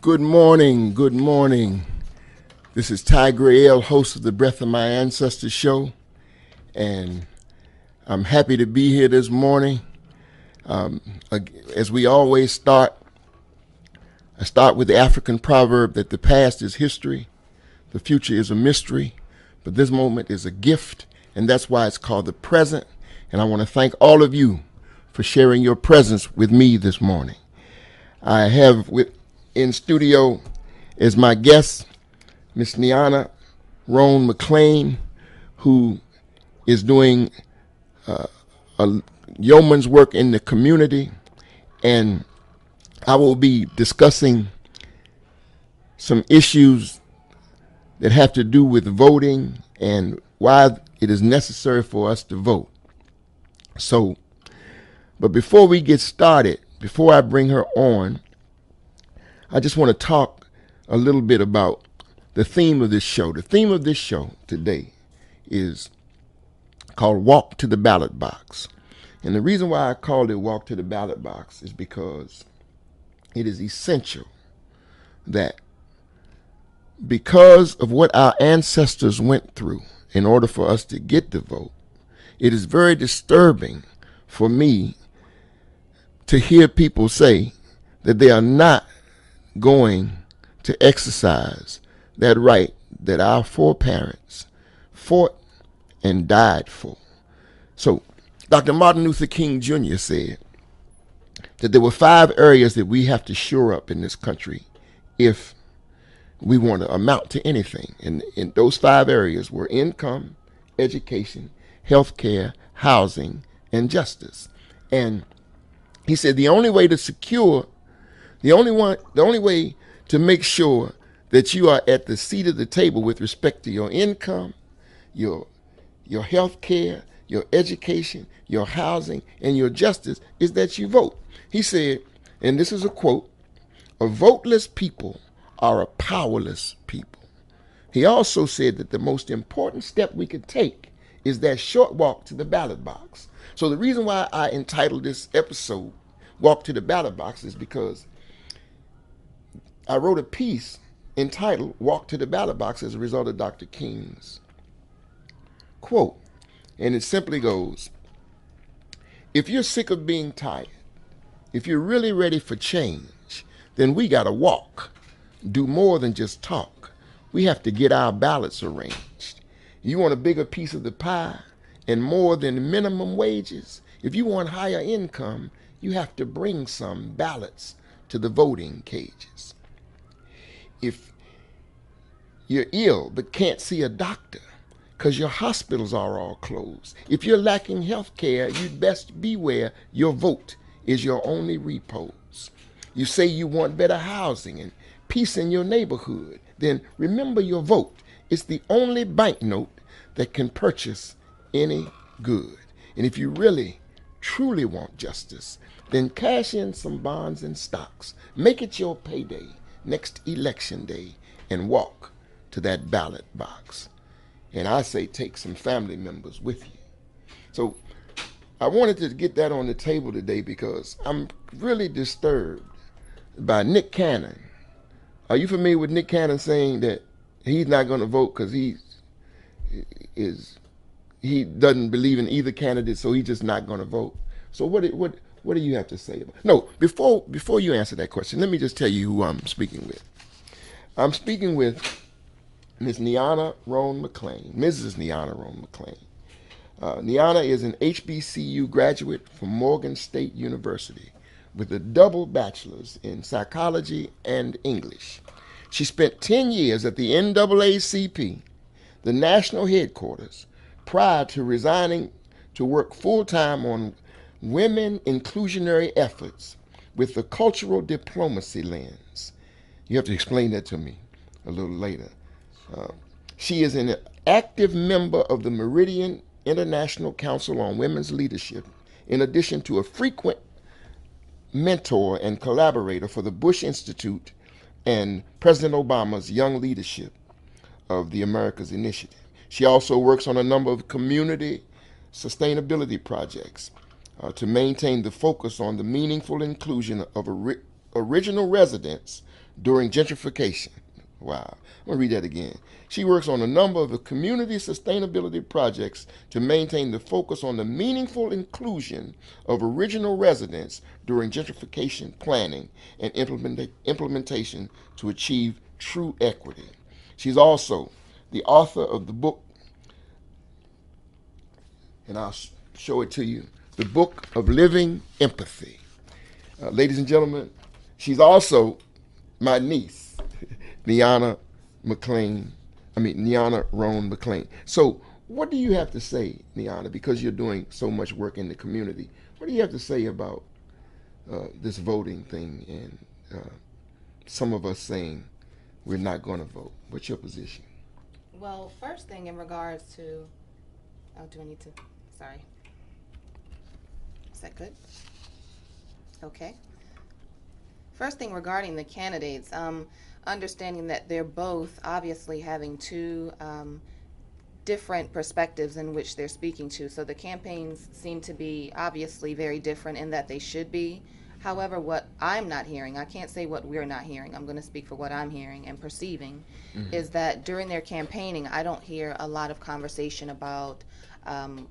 Good morning. Good morning. This is Ty Grael, host of the Breath of My Ancestors show, and I'm happy to be here this morning. As we always start, I start with the African proverb that the past is history, the future is a mystery, but this moment is a gift, and that's why it's called the present. And I want to thank all of you for sharing your presence with me this morning. I have in studio as my guest Miss Niana Roan McClain, who is doing a yeoman's work in the community, and I will be discussing some issues that have to do with voting and why it is necessary for us to vote. But before we get started, before I bring her on, I just want to talk a little bit about the theme of this show. The theme of this show today is called Walk to the Ballot Box. And the reason why I called it Walk to the Ballot Box is because it is essential that because of what our ancestors went through in order for us to get the vote, it is very disturbing for me to hear people say that they are not going to exercise that right that our foreparents fought and died for. So Dr. Martin Luther King Jr. said that there were 5 areas that we have to shore up in this country if we want to amount to anything. And those 5 areas were income, education, health care, housing, and justice. And he said the only way to make sure that you are at the seat of the table with respect to your income, your health care, your education, your housing, and your justice is that you vote. He said, and this is a quote, "A voteless people are a powerless people." He also said that the most important step we could take is that short walk to the ballot box. So the reason why I entitled this episode Walk to the Ballot Box is because I wrote a piece entitled Walk to the Ballot Box as a result of Dr. King's quote. And it simply goes, if you're sick of being tired, if you're really ready for change, then we got to walk, do more than just talk. We have to get our ballots arranged. You want a bigger piece of the pie and more than minimum wages? If you want higher income, you have to bring some ballots to the voting cages. If you're ill but can't see a doctor because your hospitals are all closed, if you're lacking health care, you'd best beware your vote is your only repose. You say you want better housing and peace in your neighborhood, then remember your vote. It's the only banknote that can purchase any good. And if you really, truly want justice, then cash in some bonds and stocks. Make it your payday next election day and walk to that ballot box. And I say take some family members with you. So I wanted to get that on the table today because I'm really disturbed by Nick Cannon. Are you familiar with Nick Cannon saying that he's not going to vote because he doesn't believe in either candidate, so he's just not going to vote? So what do you have to say about it? No, before you answer that question, let me just tell you who I'm speaking with. I'm speaking with Ms. Niana Roan McClain, Mrs. Niana Roan McClain. Niana is an HBCU graduate from Morgan State University with a double bachelor's in psychology and English. She spent 10 years at the NAACP, the national headquarters, prior to resigning to work full-time on women inclusionary efforts with the cultural diplomacy lens. You have to explain that to me a little later. She is an active member of the Meridian International Council on Women's Leadership, in addition to a frequent mentor and collaborator for the Bush Institute and President Obama's Young Leadership of the Americas Initiative. She also works on a number of community sustainability projects to maintain the focus on the meaningful inclusion of original residents during gentrification. Wow. I'm going to read that again. She works on a number of the community sustainability projects to maintain the focus on the meaningful inclusion of original residents during gentrification planning and implementation to achieve true equity. She's also the author of the book, and I'll show it to you, the Book of Living Empathy. Ladies and gentlemen, she's also my niece, Niana Roan McLean. So what do you have to say, Niana, because you're doing so much work in the community? What do you have to say about this voting thing and some of us saying we're not going to vote? What's your position? Well, first thing in regards to, oh, do I need to, sorry. Is that good? Okay. First thing regarding the candidates, understanding that they're both obviously having two different perspectives in which they're speaking to. So the campaigns seem to be obviously very different in that they should be. However, what I'm not hearing, I can't say what we're not hearing, I'm going to speak for what I'm hearing and perceiving, is that during their campaigning, I don't hear a lot of conversation about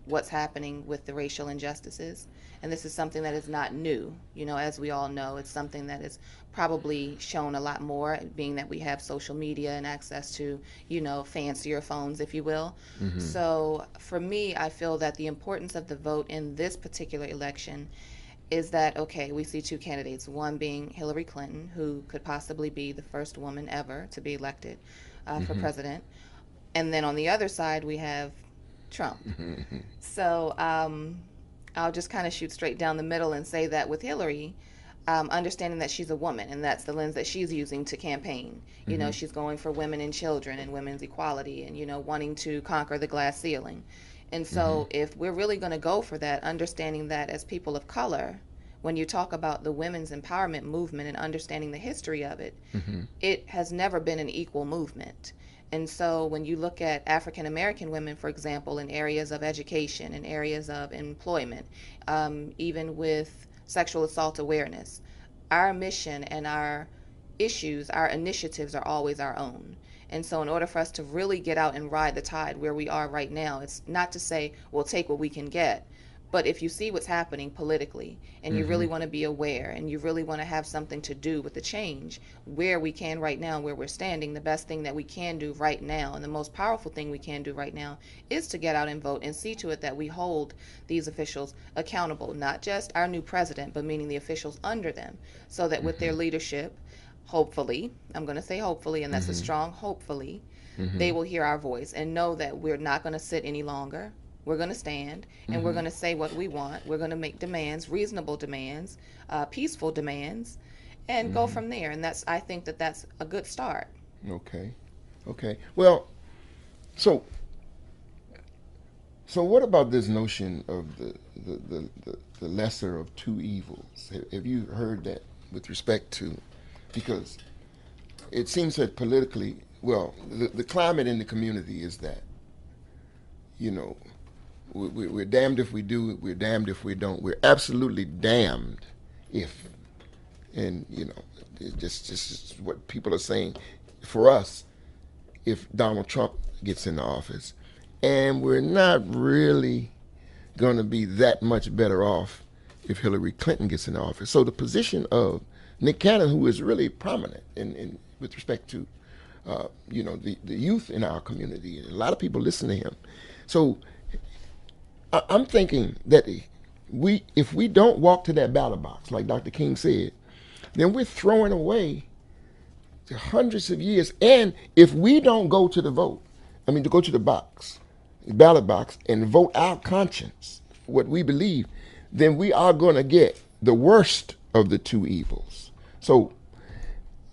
what's happening with the racial injustices. And this is something that is not new. You know, as we all know, it's something that is probably shown a lot more, being that we have social media and access to, you know, fancier phones, if you will. So for me, I feel that the importance of the vote in this particular election is that, okay, we see two candidates, one being Hillary Clinton, who could possibly be the first woman ever to be elected for president. And then on the other side, we have Trump. So I'll just kind of shoot straight down the middle and say that with Hillary, understanding that she's a woman and that's the lens that she's using to campaign. You know, she's going for women and children and women's equality and, you know, wanting to conquer the glass ceiling. And so if we're really going to go for that, understanding that as people of color, when you talk about the women's empowerment movement and understanding the history of it, it has never been an equal movement. And so when you look at African American women, for example, in areas of education, in areas of employment, even with sexual assault awareness, our mission and our issues, our initiatives are always our own. And so in order for us to really get out and ride the tide where we are right now, it's not to say we'll take what we can get, but if you see what's happening politically and you really want to be aware and you really want to have something to do with the change where we can right now, where we're standing, the best thing that we can do right now and the most powerful thing we can do right now is to get out and vote and see to it that we hold these officials accountable, not just our new president, but meaning the officials under them, so that with their leadership, hopefully, I'm going to say hopefully, and that's a strong hopefully, they will hear our voice and know that we're not going to sit any longer. We're going to stand and we're going to say what we want. We're going to make demands, reasonable demands, peaceful demands, and go from there. And that's, I think that that's a good start. Okay. Okay. Well, so what about this notion of the lesser of two evils? Have you heard that with respect to, because it seems that politically, well, the climate in the community is that, you know, we're damned if we do, we're damned if we don't. We're absolutely damned if, and you know, just what people are saying for us, if Donald Trump gets in the office, and we're not really going to be that much better off if Hillary Clinton gets in the office. So the position of Nick Cannon, who is really prominent in with respect to, you know, the youth in our community, and a lot of people listen to him. So I'm thinking that if we don't walk to that ballot box, like Dr. King said, then we're throwing away hundreds of years. And if we don't go to the vote, I mean, to go to the ballot box, and vote our conscience, what we believe, then we are going to get the worst of the two evils. So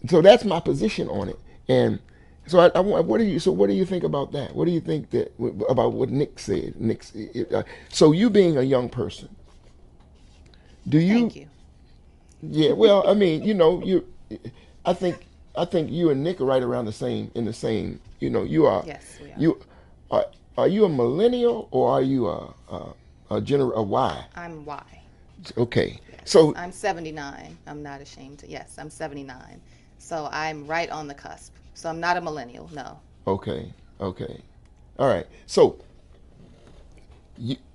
that's my position on it. And so what do you think about that? What do you think about what Nick said? So you being a young person, do you? Thank you. Yeah. Well, I mean, you know, I think you and Nick are right around in the same. You know, you are. Yes, we are. You are you a millennial or are you a Y? I'm Y. Okay. Yes. So I'm 79. I'm not ashamed to. Yes, I'm 79. So I'm right on the cusp. So I'm not a millennial, no. Okay. Okay. All right. So,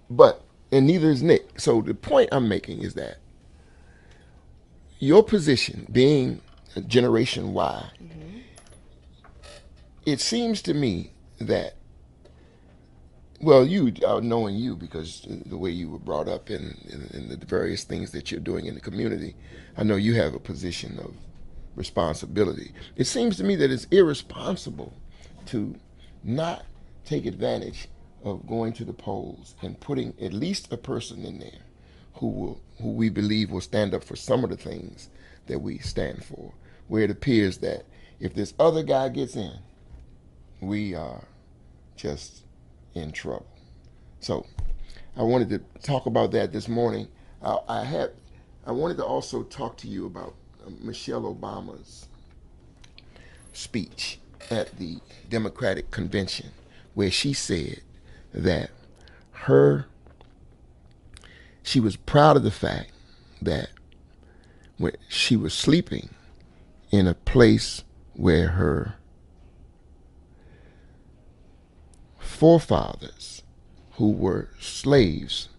but and neither is Nick. So the point I'm making is that your position, being Generation Y, Mm-hmm. it seems to me that, well, you knowing you because the way you were brought up in the various things that you're doing in the community, I know you have a position of responsibility. It seems to me that it's irresponsible to not take advantage of going to the polls and putting at least a person in there who we believe will stand up for some of the things that we stand for. Where it appears that if this other guy gets in, we are just in trouble. So I wanted to talk about that this morning. I wanted to also talk to you about Michelle Obama's speech at the Democratic convention, where she said that her she was proud of the fact that when she was sleeping in a place where her forefathers, who were slaves,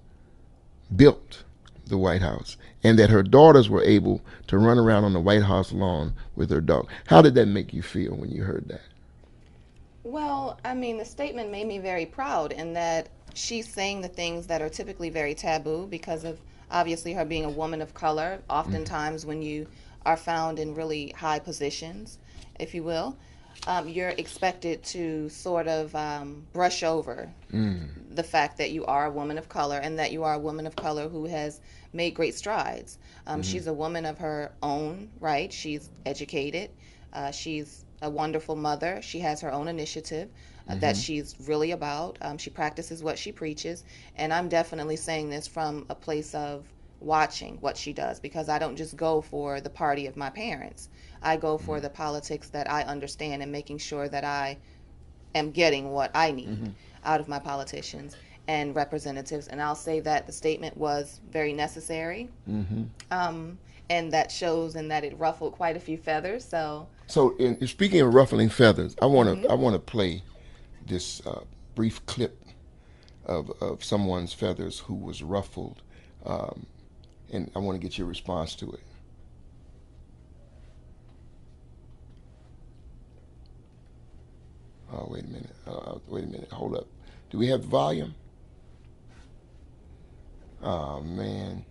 built the White House, and that her daughters were able to run around on the White House lawn with her dog. How did that make you feel when you heard that? Well, I mean, the statement made me very proud in that she's saying the things that are typically very taboo because of obviously her being a woman of color. Oftentimes, when you are found in really high positions, if you will, you're expected to sort of brush over the fact that you are a woman of color and that you are a woman of color who has made great strides. She's a woman of her own, right? She's educated. She's a wonderful mother. She has her own initiative that she's really about. She practices what she preaches. And I'm definitely saying this from a place of watching what she does because I don't just go for the party of my parents. I go for the politics that I understand and making sure that I am getting what I need out of my politicians and representatives. And I'll say that the statement was very necessary. And that shows and that it ruffled quite a few feathers. So, speaking of ruffling feathers, I want to play this brief clip of someone's feathers who was ruffled, and I want to get your response to it. Oh, wait a minute. Wait a minute. Hold up. Do we have the volume? Oh man.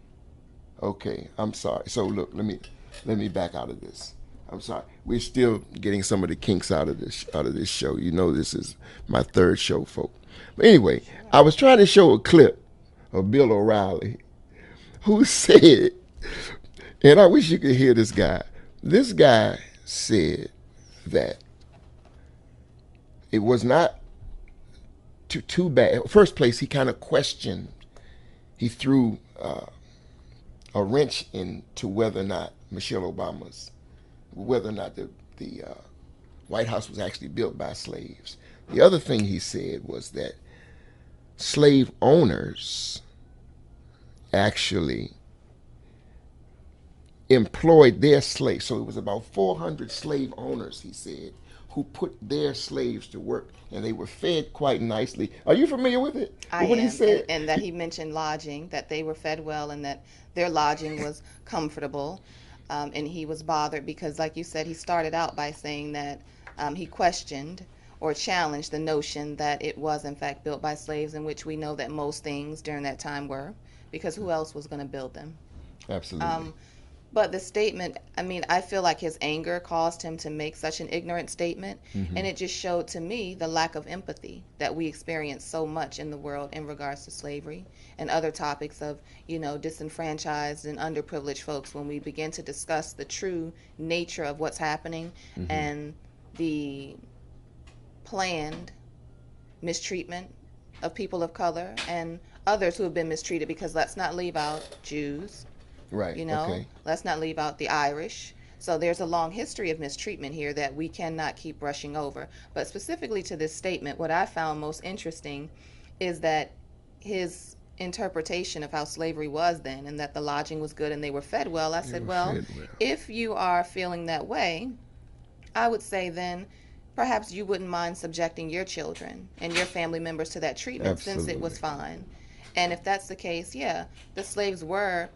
Okay. I'm sorry. So look, let me back out of this. I'm sorry. We're still getting some of the kinks out of this show. You know, this is my third show, folks. But anyway, I was trying to show a clip of Bill O'Reilly, who said, and I wish you could hear this guy. This guy said that it was not too bad. First place, he kind of questioned. He threw a wrench into whether or not the White House was actually built by slaves. The other thing he said was that slave owners actually employed their slaves. So it was about 400 slave owners, he said, who put their slaves to work, and they were fed quite nicely. Are you familiar with it? I What he am, said? and that he mentioned lodging, that they were fed well, and that their lodging was comfortable. And he was bothered because, like you said, he started out by saying that he questioned or challenged the notion that it was in fact built by slaves, in which we know that most things during that time were, because who else was going to build them? Absolutely. But the statement, I mean, I feel like his anger caused him to make such an ignorant statement. And it just showed to me the lack of empathy that we experience so much in the world in regards to slavery and other topics of, disenfranchised and underprivileged folks when we begin to discuss the true nature of what's happening and the planned mistreatment of people of color and others who have been mistreated, because let's not leave out Jews. Right. Okay. Let's not leave out the Irish. So there's a long history of mistreatment here that we cannot keep brushing over. But specifically to this statement, what I found most interesting is that his interpretation of how slavery was then, and that the lodging was good and they were fed well. I said, well, if you are feeling that way, I would say then perhaps you wouldn't mind subjecting your children and your family members to that treatment since it was Absolutely. fine. And if that's the case, yeah, the slaves were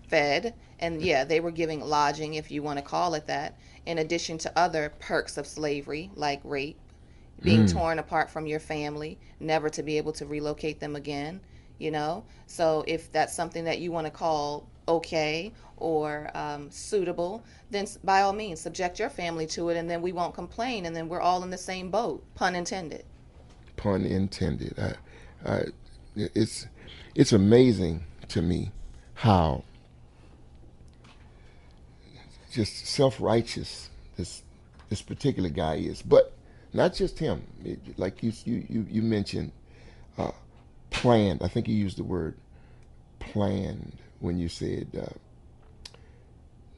fed, and yeah, they were giving lodging, if you want to call it that, in addition to other perks of slavery like rape, being Mm. torn apart from your family, never to be able to relocate them again, you know? So if that's something that you want to call okay or suitable, then by all means, subject your family to it, and then we won't complain, and then we're all in the same boat, pun intended. Pun intended. I, it's it's amazing to me how just self-righteous this particular guy is, but not just him. Like you mentioned, uh, planned. I think you used the word planned when you said.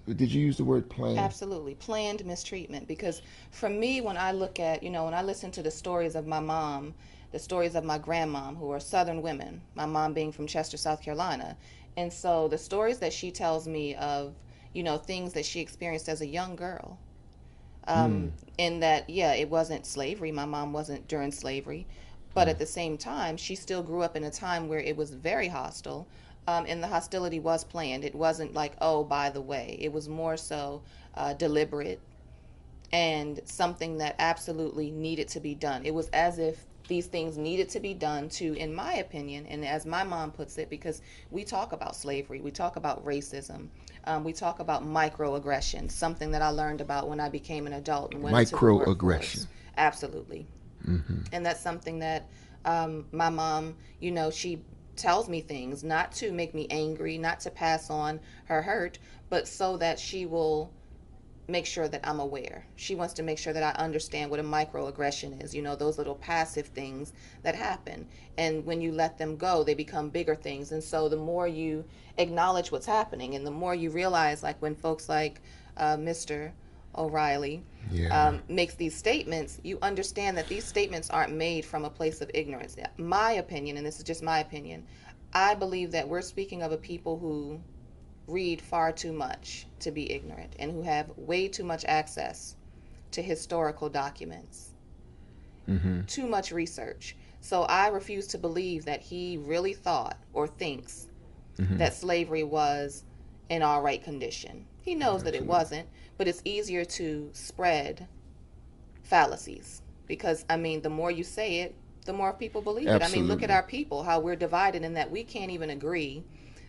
Did you use the word planned? Absolutely. Planned mistreatment. Because for me, when I look at, when I listen to the stories of my mom, the stories of my grandmom, who are Southern women, my mom being from Chester, South Carolina. And so the stories that she tells me of, things that she experienced as a young girl, Mm. in that, yeah, it wasn't slavery. My mom wasn't during slavery. But Mm. at the same time, she still grew up in a time where it was very hostile. And the hostility was planned. It wasn't like, oh, by the way. It was more so deliberate and something that absolutely needed to be done. It was as if these things needed to be done to, in my opinion, and as my mom puts it, because we talk about slavery, we talk about racism, we talk about microaggressions, something that I learned about when I became an adult and went into the Microaggression. workforce. Absolutely. Mm-hmm. And that's something that my mom, she tells me things not to make me angry, not to pass on her hurt, but so that she will make sure that I'm aware. She wants to make sure that I understand what a microaggression is, those little passive things that happen. And when you let them go, they become bigger things. And so the more you acknowledge what's happening and the more you realize, like when folks like Mr. O'Reilly Yeah. makes these statements, you understand that these statements aren't made from a place of ignorance. My opinion, and this is just my opinion, I believe that we're speaking of a people who read far too much to be ignorant and who have way too much access to historical documents, Mm-hmm. too much research. So I refuse to believe that he really thought or thinks Mm-hmm. that slavery was in all right condition. He knows that it Absolutely. wasn't, but it's easier to spread fallacies because, I mean, the more you say it, the more people believe it. I mean, look at Absolutely. our people, how we're divided in that we can't even agree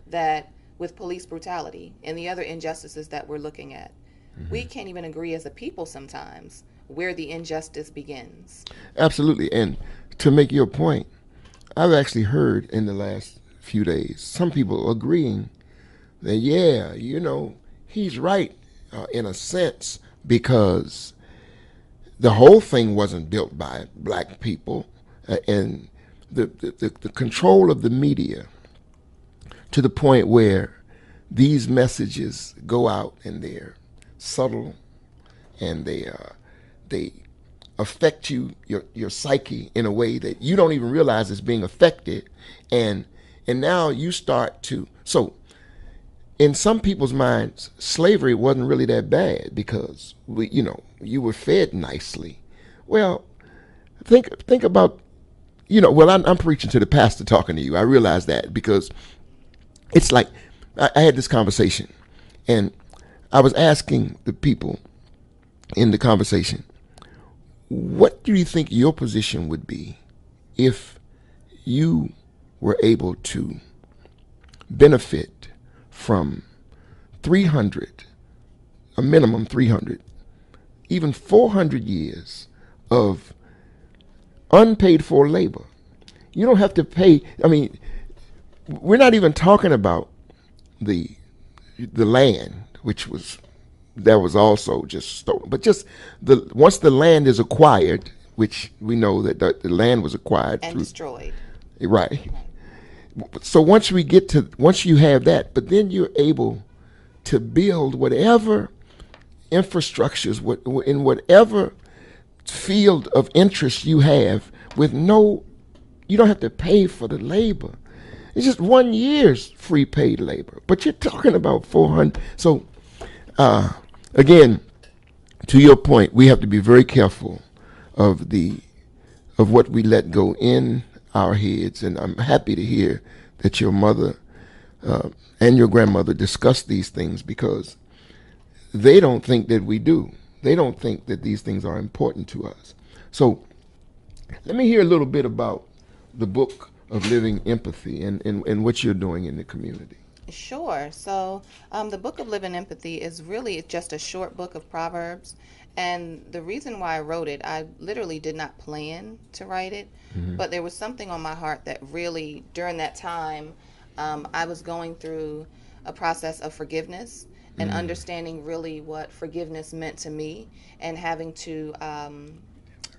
that with police brutality and the other injustices that we're looking at, Mm-hmm. we can't even agree as a people sometimes where the injustice begins. Absolutely. And to make your point, I've actually heard in the last few days some people agreeing that, yeah, he's right in a sense because the whole thing wasn't built by black people. And the control of the media to the point where these messages go out and they're subtle and they affect your psyche in a way that you don't even realize is being affected, and now you start to so in some people's minds slavery wasn't really that bad because you were fed nicely. Well, think about well, I'm preaching to the pastor talking to you. I realize that because it's like I had this conversation and I was asking the people in the conversation, what do you think your position would be if you were able to benefit from 300, a minimum 300, even 400 years of unpaid for labor? You don't have to pay. I mean, we're not even talking about the land, which was that was also just stolen. But just the once the land is acquired, which we know that the land was acquired And through destroyed. right. So once you have that, but then you're able to build whatever infrastructures in whatever field of interest you have with no, you don't have to pay for the labor. It's just 1 year's free paid labor, but you're talking about 400. So again, to your point, we have to be very careful of what we let go in our heads. And I'm happy to hear that your mother and your grandmother discuss these things, because they don't think that we do. They don't think that these things are important to us. So let me hear a little bit about the book of Living Empathy and what you're doing in the community. Sure. So, the Book of Living Empathy is really just a short book of Proverbs. And the reason why I wrote it, I literally did not plan to write it, but there was something on my heart that really, during that time, I was going through a process of forgiveness and understanding really what forgiveness meant to me, and having to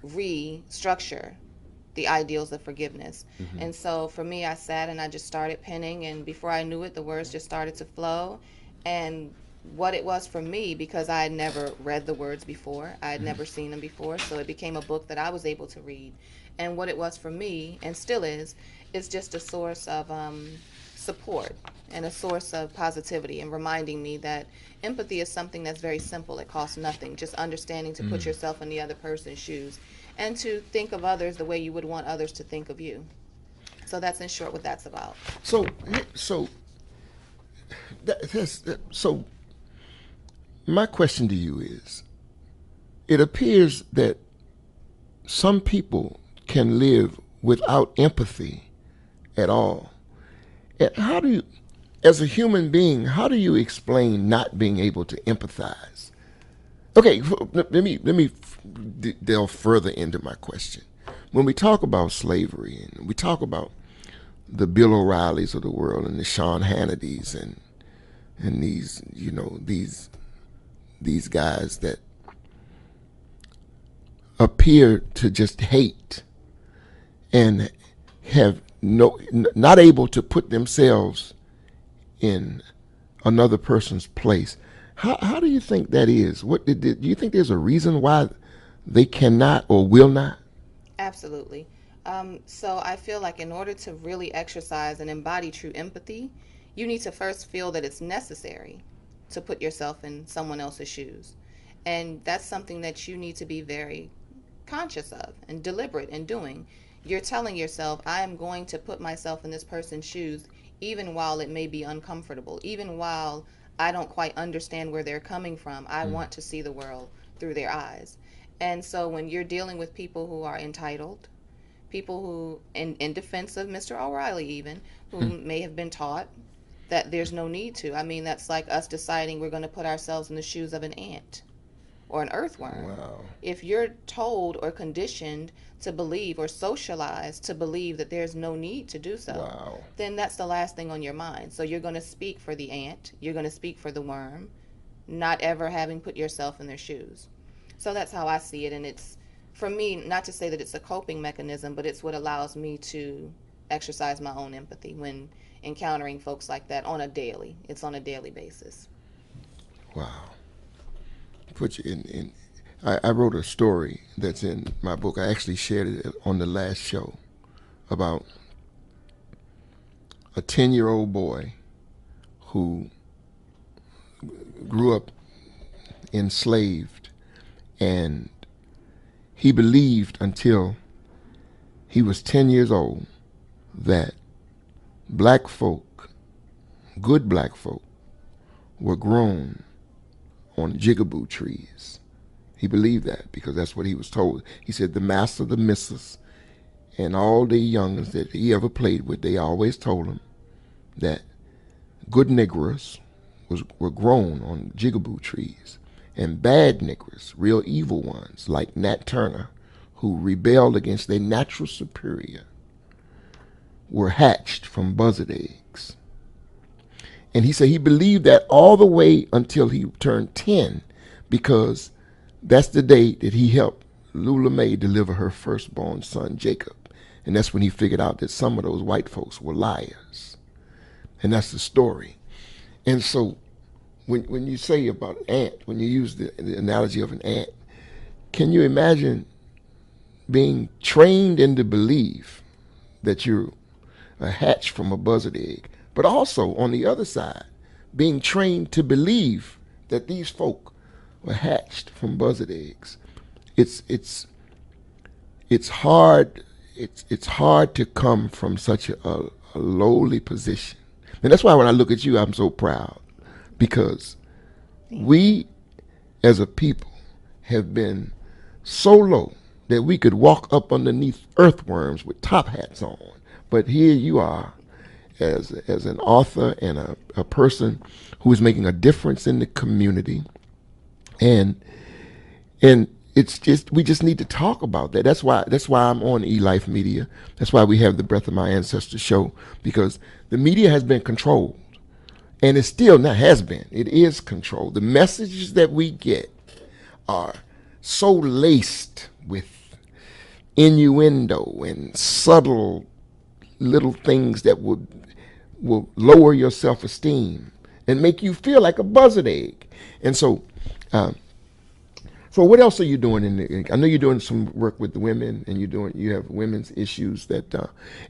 restructure the ideals of forgiveness. And so for me, I sat and I just started penning, and before I knew it, the words just started to flow. And what it was for me, because I had never read the words before, I had never seen them before, so it became a book that I was able to read. And what it was for me, and still is just a source of support and a source of positivity, and reminding me that empathy is something that's very simple. It costs nothing. Just understanding to put yourself in the other person's shoes and to think of others the way you would want others to think of you. So that's in short what that's about. So my question to you is, it appears that some people can live without empathy at all. And how do you, as a human being, how do you explain not being able to empathize? Okay, let me delve further into my question. When we talk about slavery, and we talk about the Bill O'Reillys of the world and the Sean Hannitys and these, you know, these guys that appear to just hate and have not able to put themselves in another person's place. How do you think that is? Do you think there's a reason why they cannot or will not? Absolutely. So I feel like in order to really exercise and embody true empathy, you need to first feel that it's necessary to put yourself in someone else's shoes. And that's something that you need to be very conscious of and deliberate in doing. You're telling yourself, I am going to put myself in this person's shoes, even while it may be uncomfortable, even while I don't quite understand where they're coming from. I want to see the world through their eyes. And so when you're dealing with people who are entitled, people who, in defense of Mr. O'Reilly even, who may have been taught that there's no need to. I mean, that's like us deciding we're going to put ourselves in the shoes of an ant or an earthworm. Wow. If you're told or conditioned to believe or socialized to believe that there's no need to do so, Wow. then that's the last thing on your mind. So you're going to speak for the ant, you're going to speak for the worm, not ever having put yourself in their shoes. So that's how I see it, and it's, for me, not to say that it's a coping mechanism, but it's what allows me to exercise my own empathy when encountering folks like that on a daily. It's on a daily basis. Wow. Put you in I wrote a story that's in my book. I actually shared it on the last show about a 10-year-old boy who grew up enslaved, and he believed until he was 10 years old that black folk, good black folk, were grown on jigaboo trees. He believed that because that's what he was told. He said the master, the missus, and all the youngins that he ever played with, they always told him that good niggers were grown on jigaboo trees, and bad niggers, real evil ones, like Nat Turner, who rebelled against their natural superior, were hatched from buzzard eggs. And he said he believed that all the way until he turned 10, because that's the day that he helped Lula Mae deliver her firstborn son, Jacob. And that's when he figured out that some of those white folks were liars. And that's the story. And so when you say about an ant, when you use the analogy of an ant, can you imagine being trained into belief that you're a hatch from a buzzard egg, but also on the other side, being trained to believe that these folk were hatched from buzzard eggs. It's hard. It's hard to come from such a lowly position, and that's why when I look at you, I'm so proud, because we, as a people, have been so low that we could walk up underneath earthworms with top hats on. But here you are, as an author and a person who is making a difference in the community, and it's just, we just need to talk about that. That's why I'm on eLife Media. That's why we have the Breath of My Ancestors show, because the media has been controlled, and it still not has been. It is controlled. The messages that we get are so laced with innuendo and subtle little things that will lower your self-esteem and make you feel like a buzzard egg. And so what else are you doing I know you're doing some work with the women, and you have women's issues that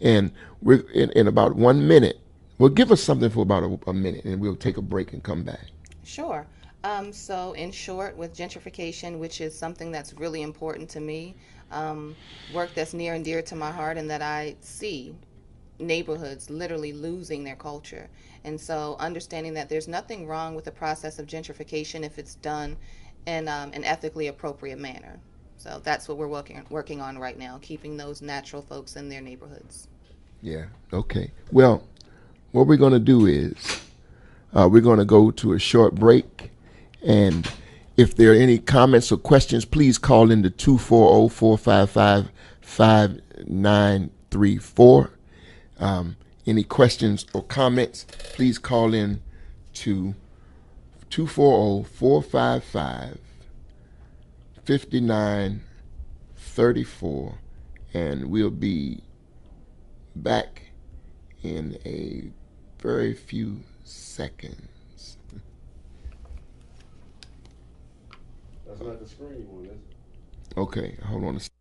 and we're in about 1 minute. Well, give us something for about a minute, and we'll take a break and come back. Sure. So in short, with gentrification, which is something that's really important to me, work that's near and dear to my heart, and that I see neighborhoods literally losing their culture. And so understanding that there's nothing wrong with the process of gentrification if it's done in an ethically appropriate manner. So that's what we're working on right now, keeping those natural folks in their neighborhoods. Yeah, okay. Well, what we're going to do is we're going to go to a short break, and if there are any comments or questions, please call into 240-455-5934. Any questions or comments, please call in to 240-455-5934, and we'll be back in a very few seconds. That's not the screen one, is it? Okay, hold on a second.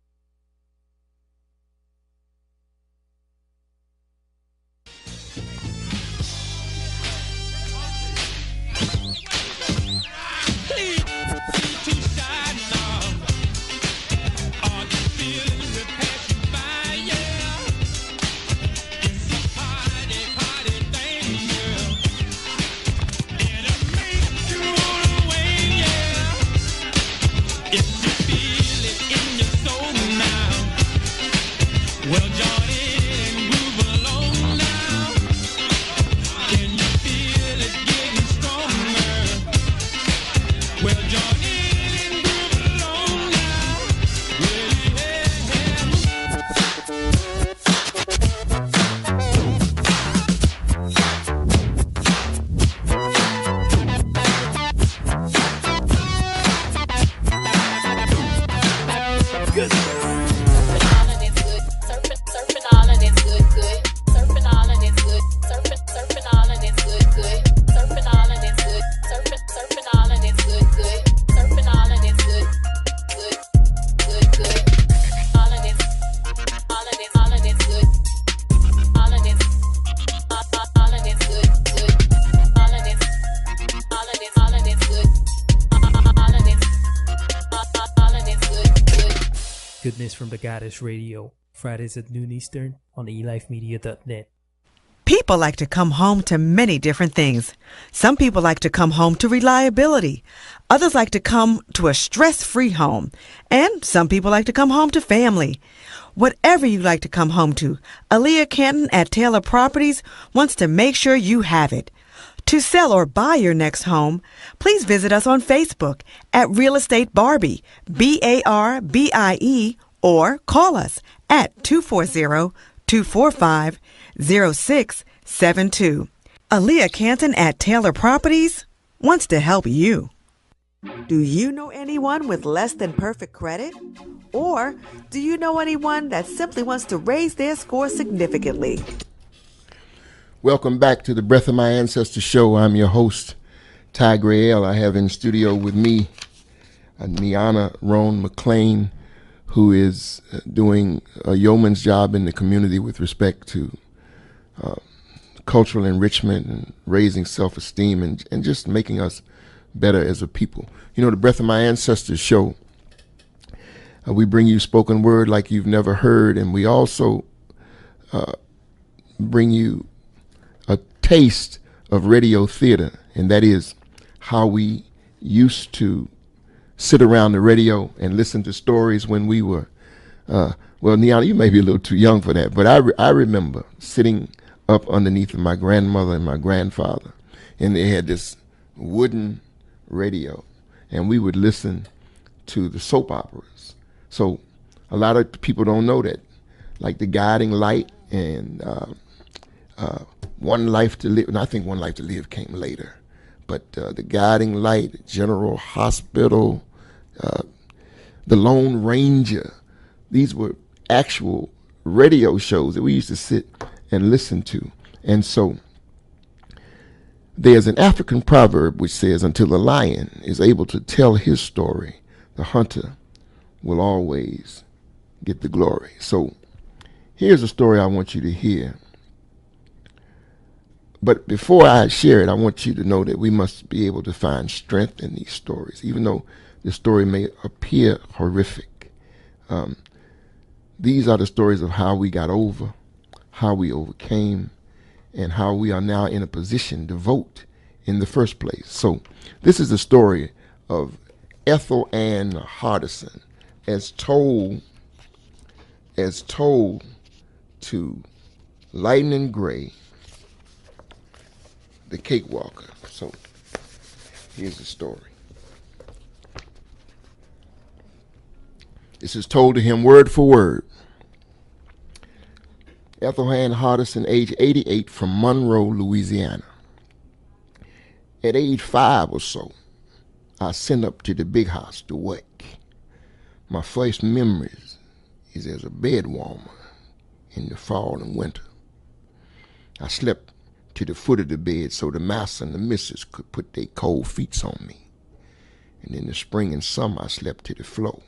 Goodness from the Goddess Radio, Fridays at noon Eastern on elifemedia.net. People like to come home to many different things. Some people like to come home to reliability. Others like to come to a stress-free home. And some people like to come home to family. Whatever you like to come home to, Aaliyah Canton at Taylor Properties wants to make sure you have it. To sell or buy your next home, please visit us on Facebook at Real Estate Barbie, BARBIE, or call us at 240-245-0672. Aaliyah Canton at Taylor Properties wants to help you. Do you know anyone with less than perfect credit? Or do you know anyone that simply wants to raise their score significantly? Welcome back to the Breath of My Ancestors show. I'm your host, Ty Grael. I have in studio with me Niana Roan McLean, who is doing a yeoman's job in the community with respect to cultural enrichment and raising self-esteem and just making us better as a people. You know, the Breath of My Ancestors show, we bring you spoken word like you've never heard, and we also bring you a taste of radio theater, and that is how we used to sit around the radio and listen to stories when we were, well, Niana, you may be a little too young for that, but I remember sitting up underneath of my grandmother and my grandfather, and they had this wooden radio, and we would listen to the soap operas. So a lot of people don't know that, like The Guiding Light and One Life to Live. And I think One Life to Live came later, but The Guiding Light, General Hospital, The Lone Ranger. These were actual radio shows that we used to sit and listen to. And so there's an African proverb which says, until the lion is able to tell his story, the hunter will always get the glory. So here's a story I want you to hear. But before I share it, I want you to know that we must be able to find strength in these stories, even though the story may appear horrific. These are the stories of how we got over, how we overcame, and how we are now in a position to vote in the first place. So this is the story of Ethel Ann Hardison, as told to Lightning Gray, the cakewalker. So here's the story. This is told to him word for word. Ethel Ann Hardison, age 88, from Monroe, Louisiana. At age 5 or so, I sent up to the big house to work. My first memories is as a bed warmer in the fall and winter. I slept to the foot of the bed so the master and the missus could put their cold feet on me. And in the spring and summer, I slept to the floor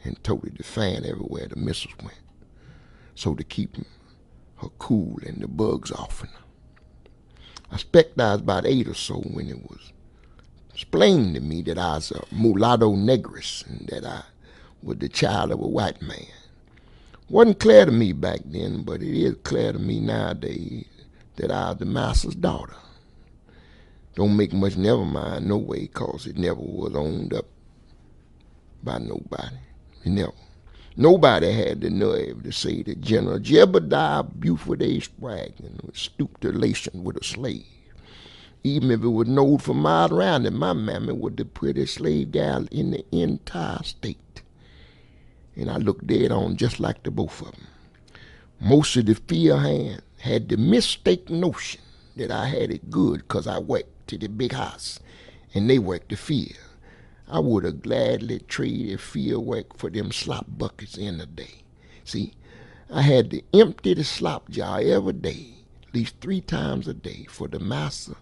and toted the fan everywhere the missus went, so to keep her cool and the bugs off of her. I expect I was about 8 or so when it was explained to me that I was a mulatto negress and that I was the child of a white man. Wasn't clear to me back then, but it is clear to me nowadays that I was the master's daughter. Don't make much never mind no way, 'cause it never was owned up by nobody. It never. Nobody had the nerve to say that General Jebediah Buford A. Spraggan was stooped to relation with a slave, even if it was known for miles around that my mammy was the prettiest slave gal in the entire state. And I looked dead on just like the both of them. Most of the field hands had the mistaken notion that I had it good 'cause I worked to the big house and they worked the field. I would have gladly traded field work for them slop buckets in a day. See, I had to empty the slop jar every day, at least 3 times a day, for the master,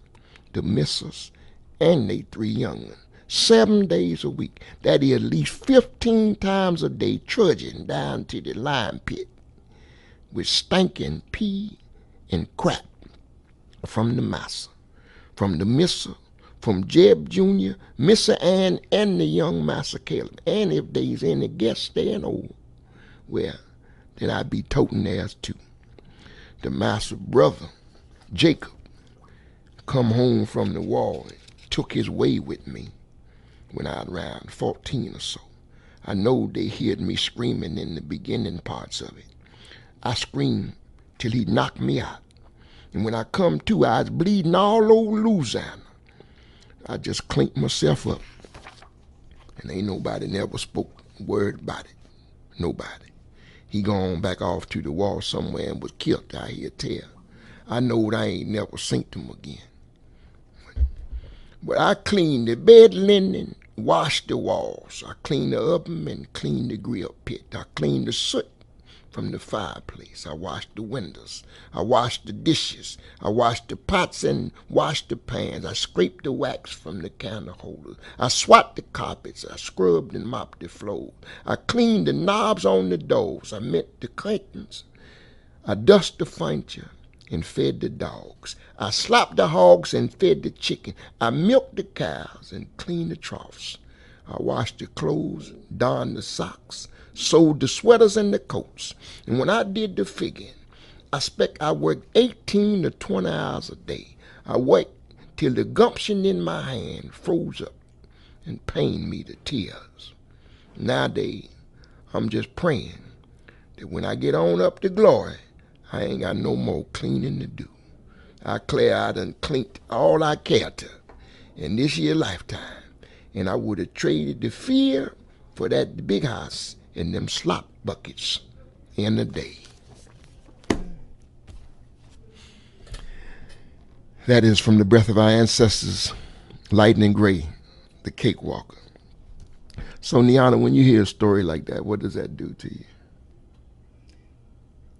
the missus, and they 3 young ones, 7 days a week. That is at least 15 times a day, trudging down to the lime pit with stinking pee and crap from the master, from the missus, from Jeb Jr., Mr. Ann, and the young Master Caleb. And if there's any guests staying over, well, then I'd be toting theirs too. The master's brother, Jacob, come home from the war and took his way with me when I was around 14 or so. I know they heard me screaming in the beginning parts of it. I screamed till he knocked me out. And when I come to, I was bleeding all over Louisiana. I just cleaned myself up. And ain't nobody never spoke a word about it. Nobody. He gone back off to the wall somewhere and was killed, I hear tell. I know I ain't never seen him again. But I cleaned the bed linen, washed the walls. I cleaned the oven and cleaned the grill pit. I cleaned the soot from the fireplace. I washed the windows. I washed the dishes. I washed the pots and washed the pans. I scraped the wax from the candle holders. I swapped the carpets. I scrubbed and mopped the floor. I cleaned the knobs on the doors. I mended the curtains. I dusted the furniture. and fed the dogs. I slopped the hogs and fed the chicken. I milked the cows and cleaned the troughs. I washed the clothes, darned the socks, sewed the sweaters and the coats. And when I did the figging, I expect I worked 18 to 20 hours a day. I worked till the gumption in my hand froze up and pained me to tears. Nowadays, I'm just praying that when I get on up to glory, I ain't got no more cleaning to do. I declare I done cleaned all I care to in this year lifetime, and I would have traded the fear for that big house and them slop buckets in a day. That is from the breath of our ancestors, Lightning Gray, the cakewalker. So, Niana, when you hear a story like that, what does that do to you?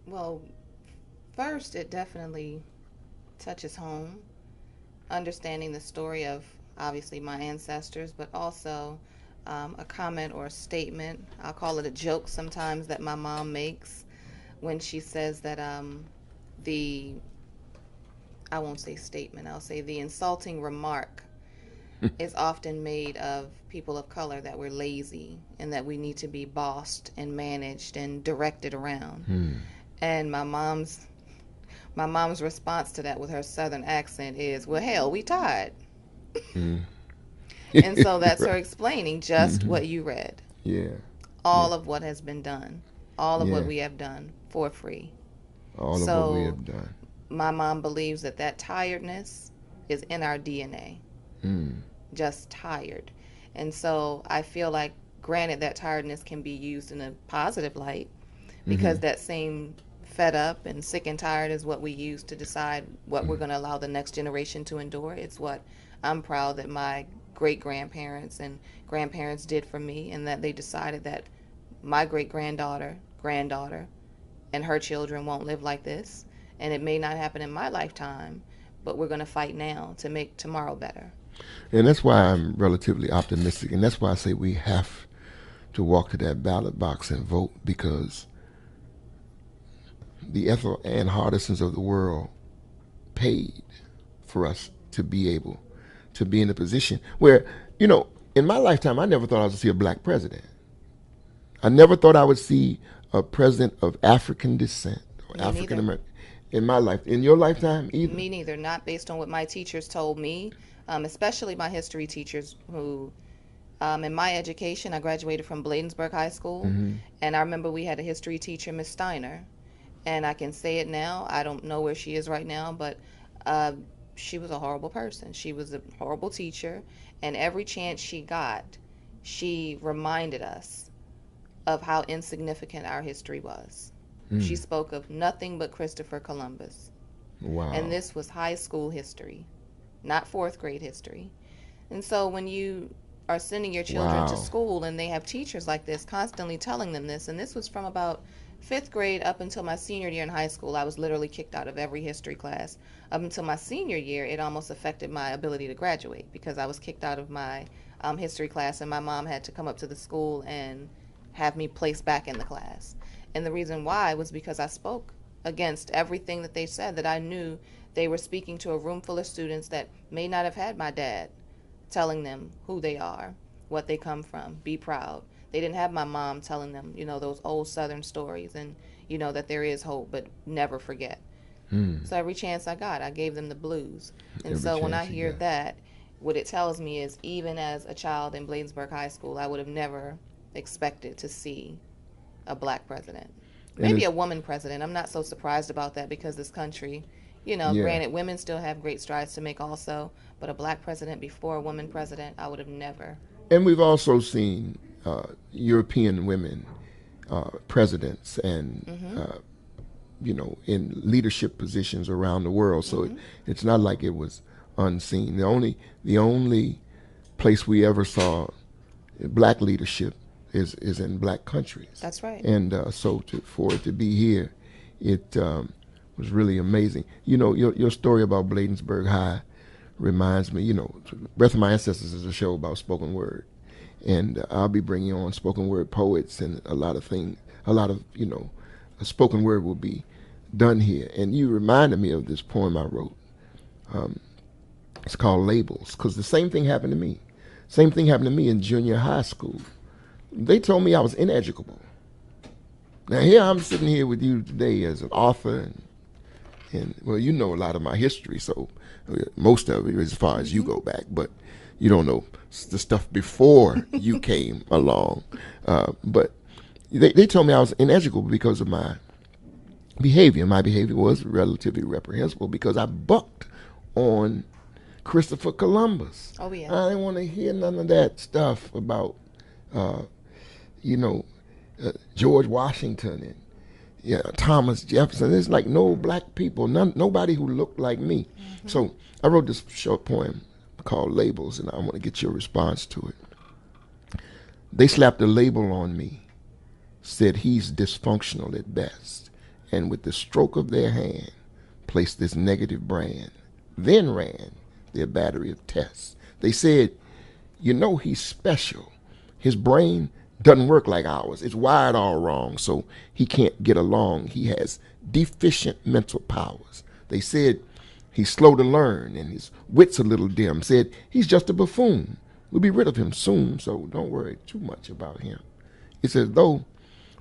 Well, first, it definitely touches home, understanding the story of obviously my ancestors, but also a comment or a statement. I'll call it a joke sometimes that my mom makes when she says that I won't say statement, I'll say the insulting remark is often made of people of color that we're lazy and that we need to be bossed and managed and directed around. And my mom's response to that with her southern accent is, well, hell, we tired. And so that's her explaining just what you read. Yeah. All of what has been done. All of what Yeah. we have done for free. All of So- what we have done. My mom believes that tiredness is in our DNA. Just tired. And so I feel like, granted, that tiredness can be used in a positive light, because that same fed up and sick and tired is what we use to decide what we're going to allow the next generation to endure. It's what I'm proud that my great-grandparents and grandparents did for me, and that they decided that my great-granddaughter, granddaughter, and her children won't live like this. And it may not happen in my lifetime, but we're going to fight now to make tomorrow better. And that's why I'm relatively optimistic. And that's why I say we have to walk to that ballot box and vote, because the Ethel Ann Hardisons of the world paid for us to be able to be in a position where, you know, in my lifetime, I never thought I would see a black president. I never thought I would see a president of African descent or Me African neither. American in my life. In your lifetime, either? Me neither, not based on what my teachers told me, especially my history teachers who, in my education, I graduated from Bladensburg High School, and I remember we had a history teacher, Miss Steiner, and I can say it now, I don't know where she is right now, but she was a horrible person. She was a horrible teacher, and every chance she got, she reminded us of how insignificant our history was. She spoke of nothing but Christopher Columbus. Wow. And this was high school history, not fourth grade history. And so when you are sending your children to Wow. school and they have teachers like this constantly telling them this, and this was from about fifth grade up until my senior year in high school, I was literally kicked out of every history class. Up until my senior year, it almost affected my ability to graduate because I was kicked out of my history class, and my mom had to come up to the school and have me placed back in the class. And the reason why was because I spoke against everything that they said, that I knew they were speaking to a room full of students that may not have had my dad telling them who they are, what they come from, be proud. They didn't have my mom telling them, you know, those old Southern stories and, you know, that there is hope, but never forget. So every chance I got, I gave them the blues. And Every so when I chance you hear got. that, what it tells me is even as a child in Bladensburg High School, I would have never expected to see a black president. Maybe it's- a woman president. I'm not so surprised about that because this country, you know, Yeah. granted, women still have great strides to make also, but a black president before a woman president, I would have never. And we've also seen European women presidents and, you know, in leadership positions around the world. So it's not like it was unseen. The only place we ever saw black leadership is in black countries. That's right. And for it to be here, it was really amazing. You know, your story about Bladensburg High reminds me, you know, Breath of My Ancestors is a show about spoken word. And I'll be bringing on spoken word poets and a lot of things. A lot of, you know, a spoken word will be done here. And you reminded me of this poem I wrote. It's called Labels, because the same thing happened to me. Same thing happened to me in junior high school. They told me I was ineducable. Now here I'm sitting here with you today as an author, and well, you know a lot of my history, so most of it as far as you go back, but you don't know the stuff before you came along. But they told me I was ineducable because of my behavior. My behavior was relatively reprehensible because I bucked on Christopher Columbus. Oh, yeah. I didn't want to hear none of that stuff about, George Washington and Thomas Jefferson. There's like no black people, nobody who looked like me. Mm-hmm. So I wrote this short poem called Labels, and I want to get your response to it. They slapped a label on me, said he's dysfunctional at best, and with the stroke of their hand, placed this negative brand, then ran their battery of tests. They said, he's special. His brain doesn't work like ours. It's wired all wrong, so he can't get along. He has deficient mental powers. They said he's slow to learn and his wit's a little dim. Said he's just a buffoon. We'll be rid of him soon, so don't worry too much about him. It's as though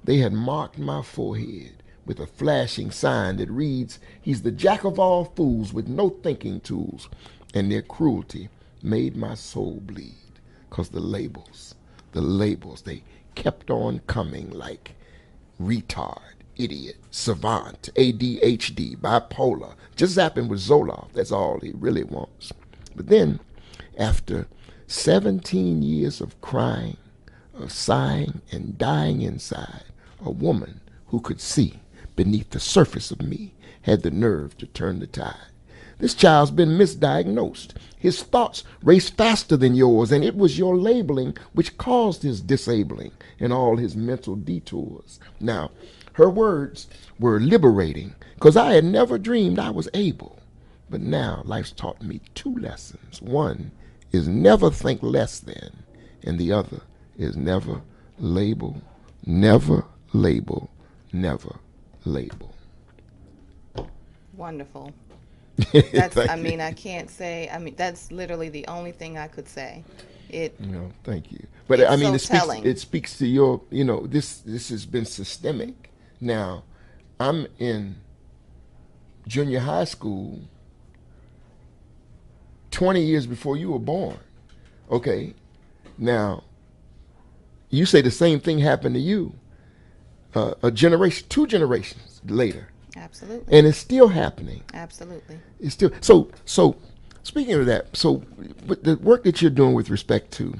they had marked my forehead with a flashing sign that reads, he's the jack of all fools with no thinking tools. And their cruelty made my soul bleed, 'cause the labels, they kept on coming like retard, idiot, savant, ADHD, bipolar. Just zapping with Zoloft, that's all he really wants. But then, after 17 years of crying, of sighing and dying inside, a woman who could see beneath the surface of me had the nerve to turn the tide. This child's been misdiagnosed. His thoughts race faster than yours, and it was your labeling which caused his disabling and all his mental detours. Now, her words were liberating, 'cause I had never dreamed I was able. But now life's taught me two lessons. One is never think less than, and the other is never label, never label, never label. Wonderful. That's, I can't say, that's literally the only thing I could say. Thank you. But it speaks to your, this has been systemic. Now, I'm in junior high school 20 years before you were born. Okay. Now, you say the same thing happened to you a generation, 2 generations later. Absolutely. And it's still happening. Absolutely. It's still so speaking of that, so with the work that you're doing with respect to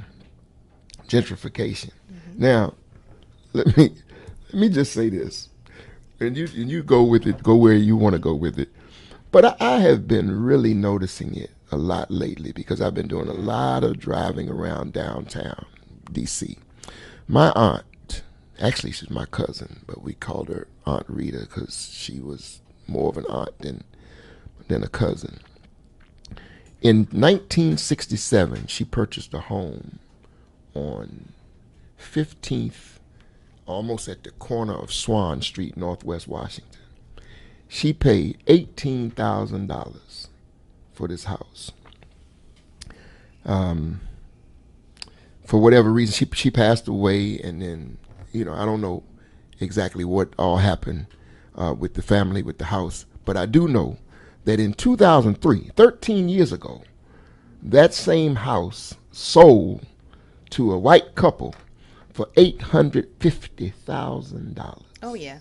gentrification. Mm-hmm. Now, let me just say this. And you go with it, go where you want to go with it. But I have been really noticing it a lot lately because I've been doing a lot of driving around downtown DC. My aunt, actually she's my cousin, but we called her Aunt Rita because she was more of an aunt than a cousin. In 1967, she purchased a home on 15th, almost at the corner of Swan Street, Northwest Washington. She paid $18,000 for this house. For whatever reason, she passed away, and then, I don't know exactly what all happened with the family, with the house, but I do know that in 2003, 13 years ago, that same house sold to a white couple for $850,000. Oh, yeah.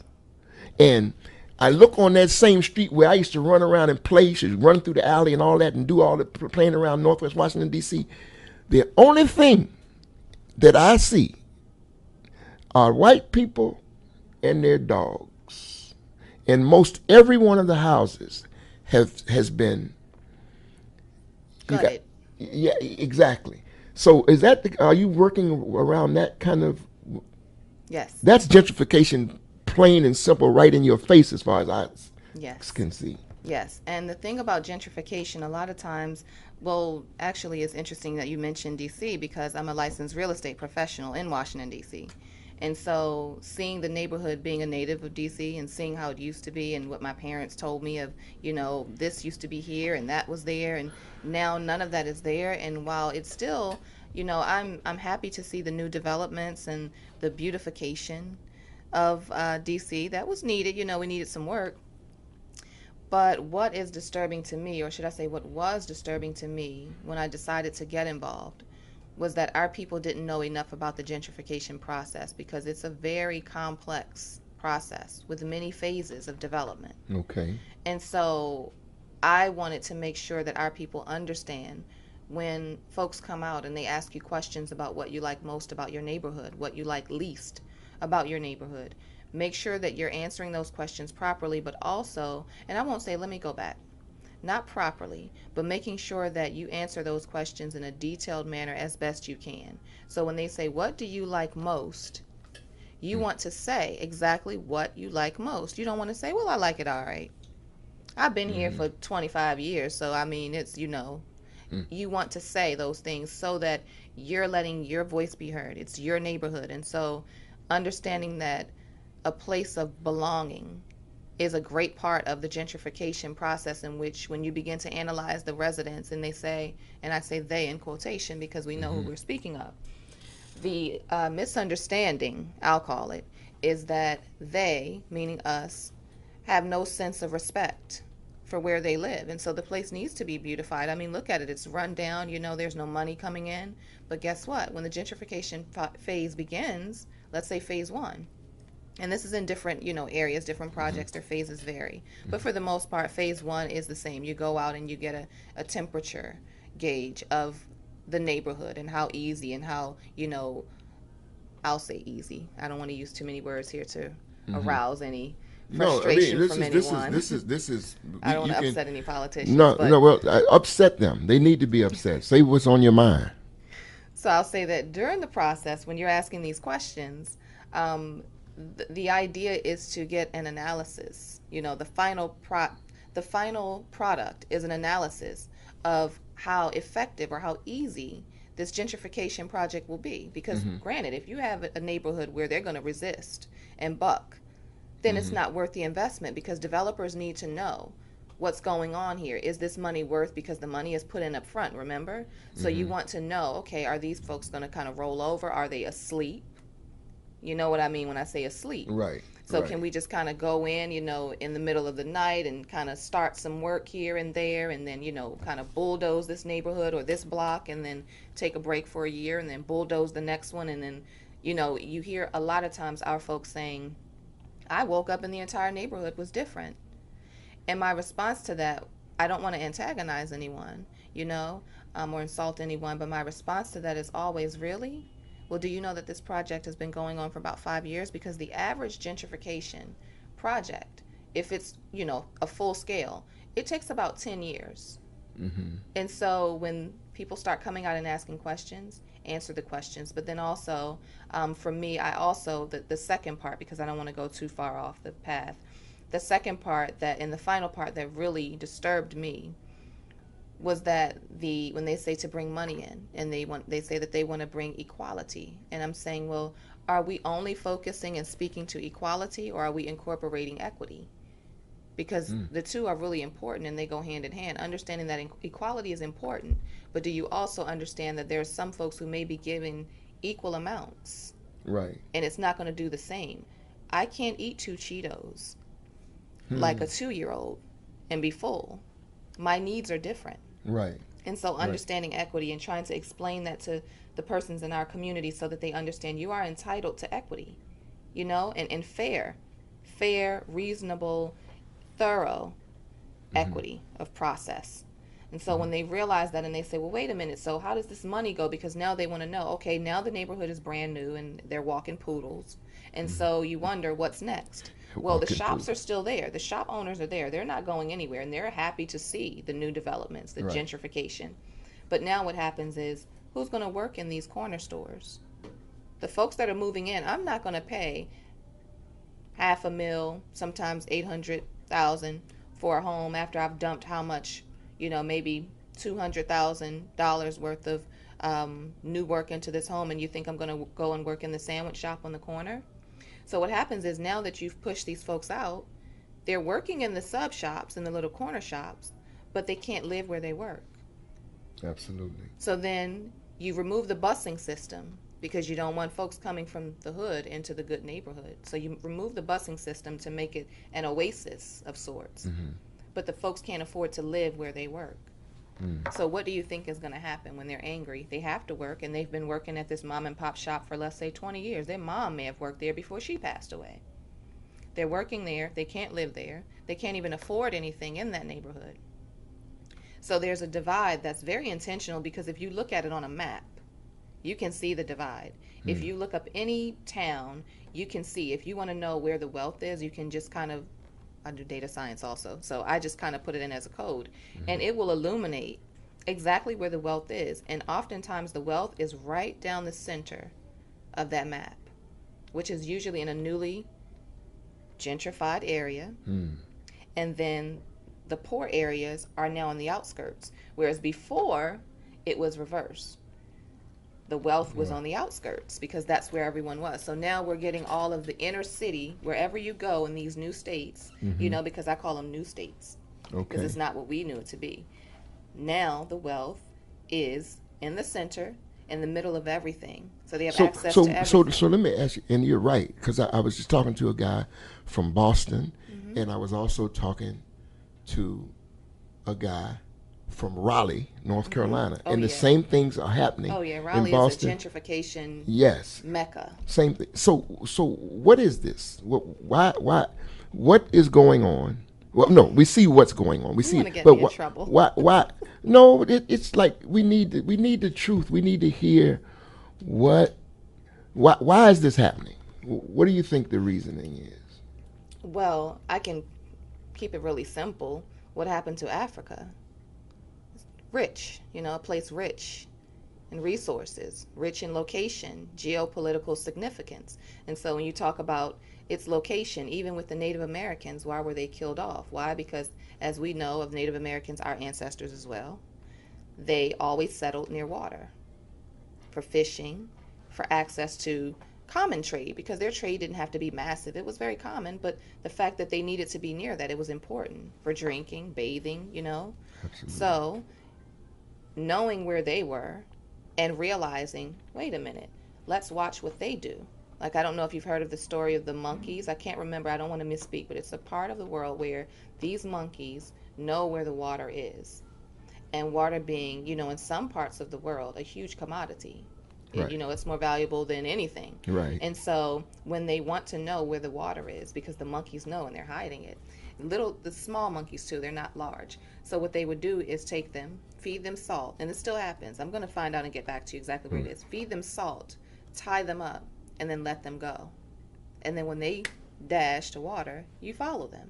And I look on that same street where I used to run around and play, used to run through the alley and all that and do all the playing around Northwest Washington, D.C. The only thing that I see are white people and their dogs. And most every one of the houses has been gutted. Yeah, exactly. So are you working around that kind of? Yes. That's gentrification, plain and simple, right in your face as far as I can see. Yes, and the thing about gentrification, a lot of times, well, actually it's interesting that you mentioned D.C. because I'm a licensed real estate professional in Washington, D.C. And so seeing the neighborhood, being a native of DC and seeing how it used to be and what my parents told me of, this used to be here and that was there, and now none of that is there. And while it's still, I'm happy to see the new developments and the beautification of DC. That was needed. We needed some work. But what is disturbing to me, or should I say what was disturbing to me when I decided to get involved, was that our people didn't know enough about the gentrification process, because it's a very complex process with many phases of development. Okay. And so I wanted to make sure that our people understand when folks come out and they ask you questions about what you like most about your neighborhood, what you like least about your neighborhood. Make sure that you're answering those questions properly, but also, and I won't say, let me go back, not properly, but making sure that you answer those questions in a detailed manner as best you can. So when they say, what do you like most? You want to say exactly what you like most. You don't want to say, well, I like it all right. I've been here for 25 years, so I mean, it's, you want to say those things so that you're letting your voice be heard. It's your neighborhood. And so understanding that a place of belonging is a great part of the gentrification process, in which when you begin to analyze the residents and they say, and I say they in quotation because we know who we're speaking of, the misunderstanding, I'll call it, is that they, meaning us, have no sense of respect for where they live. And so the place needs to be beautified. I mean, look at it. It's run down. There's no money coming in. But guess what? When the gentrification phase begins, let's say phase 1, and this is in different, areas, different projects, their phases vary. But for the most part, phase 1 is the same. You go out and you get a temperature gauge of the neighborhood and how easy and how, I'll say easy. I don't want to use too many words here to arouse any frustration from anyone. This is. I don't want to upset any politicians. Upset them. They need to be upset. Say what's on your mind. So I'll say that during the process, when you're asking these questions, the idea is to get an analysis. The final product is an analysis of how effective or how easy this gentrification project will be. Because granted, if you have a neighborhood where they're going to resist and buck, then it's not worth the investment, because developers need to know what's going on here. Is this money worth, because the money is put in up front, remember? So you want to know, okay, are these folks going to kind of roll over? Are they asleep? You know what I mean when I say asleep. Right. So can we just kind of go in, in the middle of the night and kind of start some work here and there, and then, kind of bulldoze this neighborhood or this block, and then take a break for a year and then bulldoze the next one? And then, you hear a lot of times our folks saying, I woke up and the entire neighborhood was different. And my response to that, I don't want to antagonize anyone, or insult anyone, but my response to that is always, really? Well, do you know that this project has been going on for about 5 years? Because the average gentrification project, if it's, a full scale, it takes about 10 years. And so when people start coming out and asking questions, answer the questions. But then also, for me, I also, the second part, because I don't want to go too far off the path, the second part and the final part that really disturbed me was that when they say to bring money in, and they say that they want to bring equality, and I'm saying, well, are we only focusing and speaking to equality, or are we incorporating equity? Because the two are really important and they go hand in hand. Understanding that equality is important, but do you also understand that there are some folks who may be given equal amounts, right? And it's not going to do the same. I can't eat 2 Cheetos like a 2-year-old and be full. My needs are different. Right. And so understanding equity and trying to explain that to the persons in our community so that they understand you are entitled to equity, and fair, reasonable, thorough equity of process. And so when they realize that and they say, well, wait a minute, so how does this money go? Because now they want to know, okay, now the neighborhood is brand new and they're walking poodles. And so you wonder what's next. Well, the shops are still there. The shop owners are there. They're not going anywhere, and they're happy to see the new developments, the gentrification. But now what happens is, who's going to work in these corner stores? The folks that are moving in, I'm not going to pay $500,000, sometimes $800,000 for a home after I've dumped how much, maybe $200,000 worth of new work into this home and you think I'm going to go and work in the sandwich shop on the corner. So what happens is now that you've pushed these folks out, they're working in the sub shops, in the little corner shops, but they can't live where they work. Absolutely. So then you remove the busing system because you don't want folks coming from the hood into the good neighborhood. So you remove the busing system to make it an oasis of sorts. But the folks can't afford to live where they work. So what do you think is going to happen when they're angry? They have to work, and they've been working at this mom and pop shop for, let's say, 20 years. Their mom may have worked there before she passed away. They're working there. They can't live there. They can't even afford anything in that neighborhood. So there's a divide that's very intentional, because if you look at it on a map, you can see the divide. If you look up any town, you can see. If you want to know where the wealth is, you can just kind of, I do data science also, so I just kind of put it in as a code, and it will illuminate exactly where the wealth is. And oftentimes the wealth is right down the center of that map, which is usually in a newly gentrified area. And then the poor areas are now on the outskirts, whereas before it was reversed. The wealth was on the outskirts because that's where everyone was. So now we're getting all of the inner city, wherever you go in these new states, you know, because I call them new states, because it's not what we knew it to be. Now the wealth is in the center, in the middle of everything. So they have access to everything. So let me ask you, and you're right, because I was just talking to a guy from Boston, and I was also talking to a guy from Raleigh, North Carolina, and the same things are happening. Oh yeah, Raleigh in Boston. is a gentrification mecca. Same thing. So what is this? What is going on? Well, no, we see what's going on. We see, want to get but me in trouble. Why? No, it's like we need the truth. We need to hear why is this happening? What do you think the reasoning is? Well, I can keep it really simple. What happened to Africa? Rich, a place rich in resources, rich in location, geopolitical significance. And so when you talk about its location, even with the Native Americans, why were they killed off? Why? Because as we know of Native Americans, our ancestors as well, they always settled near water for fishing, for access to common trade, because their trade didn't have to be massive. It was very common, but the fact that they needed to be near that, it was important for drinking, bathing, Absolutely. So knowing where they were and realizing, wait a minute, let's watch what they do. Like, I don't know if you've heard of the story of the monkeys. I can't remember. I don't want to misspeak, but it's a part of the world where these monkeys know where the water is. And water being, in some parts of the world, a huge commodity. Right. It's more valuable than anything. Right. And so when they want to know where the water is, because the monkeys know and they're hiding it, the small monkeys too, they're not large. So what they would do is take them, feed them salt, and it still happens. I'm going to find out and get back to you exactly where it is. Feed them salt, tie them up, and then let them go. And then when they dash to water, you follow them.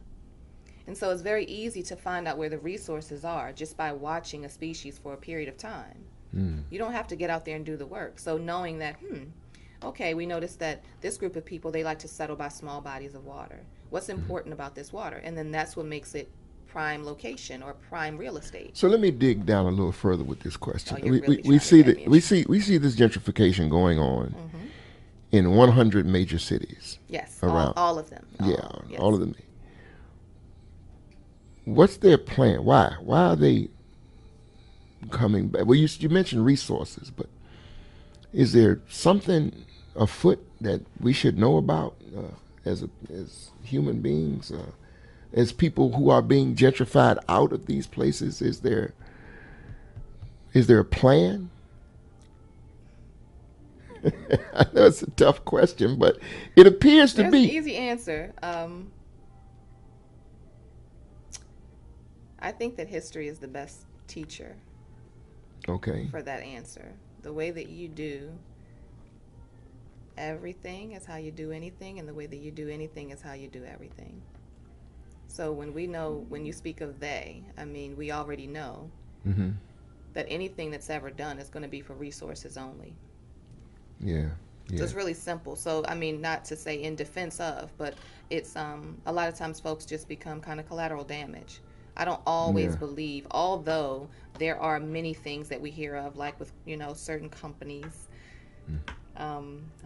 And so it's very easy to find out where the resources are just by watching a species for a period of time. You don't have to get out there and do the work. So knowing that, okay, we noticed that this group of people, they like to settle by small bodies of water. What's important about this water? And then that's what makes it prime location or prime real estate. So let me dig down a little further with this question. Oh, you're really we see trying to get me we see this gentrification going on in 100 major cities. Yes, around all of them. Yes. All of them. What's their plan? Why are they coming back? Well, you mentioned resources, but is there something afoot that we should know about as human beings, as people who are being gentrified out of these places? Is there a plan? I know it's a tough question, but it appears to There's be. an easy answer. I think that history is the best teacher Okay. for that answer. The way that you do everything is how you do anything, and the way that you do anything is how you do everything. So when you speak of they, I mean, we already know that anything that's ever done is going to be for resources only. Yeah. So it's really simple. So, I mean, not to say in defense of, but it's a lot of times folks just become kind of collateral damage. I don't always Yeah. believe, although there are many things that we hear of, like with, certain companies, I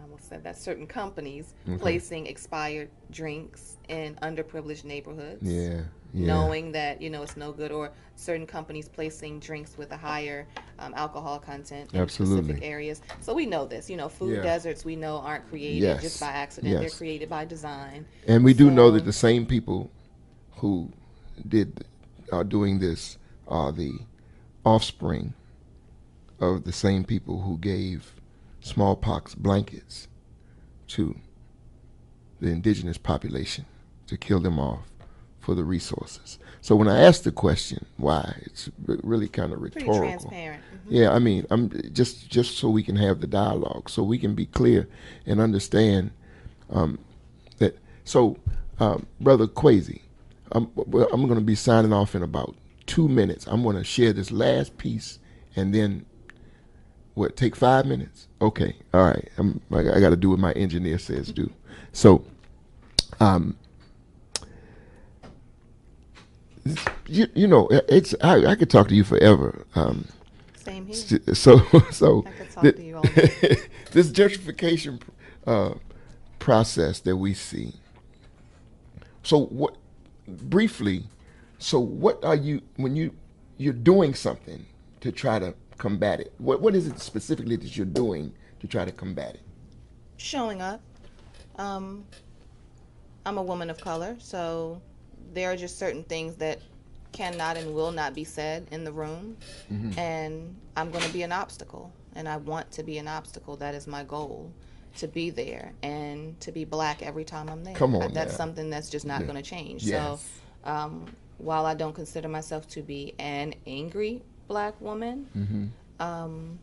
almost said that, certain companies Okay. placing expired drinks in underprivileged neighborhoods, Yeah. Yeah. knowing that, it's no good, or certain companies placing drinks with a higher alcohol content in Absolutely. specific areas. So we know this, food Yeah. deserts we know aren't created Yes. just by accident. They're Yes. created by design. And we do know So, that the same people who are doing this are the offspring of the same people who gave smallpox blankets to the indigenous population to kill them off for the resources. So when I ask the question why, it's really kind of pretty rhetorical. transparent. Yeah, I mean, I'm just so we can have the dialogue, so we can be clear and understand that. So, Brother Kwesi, well, I'm going to be signing off in about 2 minutes. I'm going to share this last piece, and then what? Take 5 minutes? Okay, all right. I got to do what my engineer says do. So, it's I could talk to you forever. Same here. So I could talk to you all day. this gentrification process that we see. So what? Briefly, so what are you when you're doing something to try to combat it? What is it specifically that you're doing to try to combat it? Showing up. I'm a woman of color, so there are just certain things that cannot and will not be said in the room. And I'm going to be an obstacle, and I want to be an obstacle. That is my goal, to be there and to be black every time I'm there. Come on That's now. something that's just not going to change. Yes. So while I don't consider myself to be an angry black woman, I'm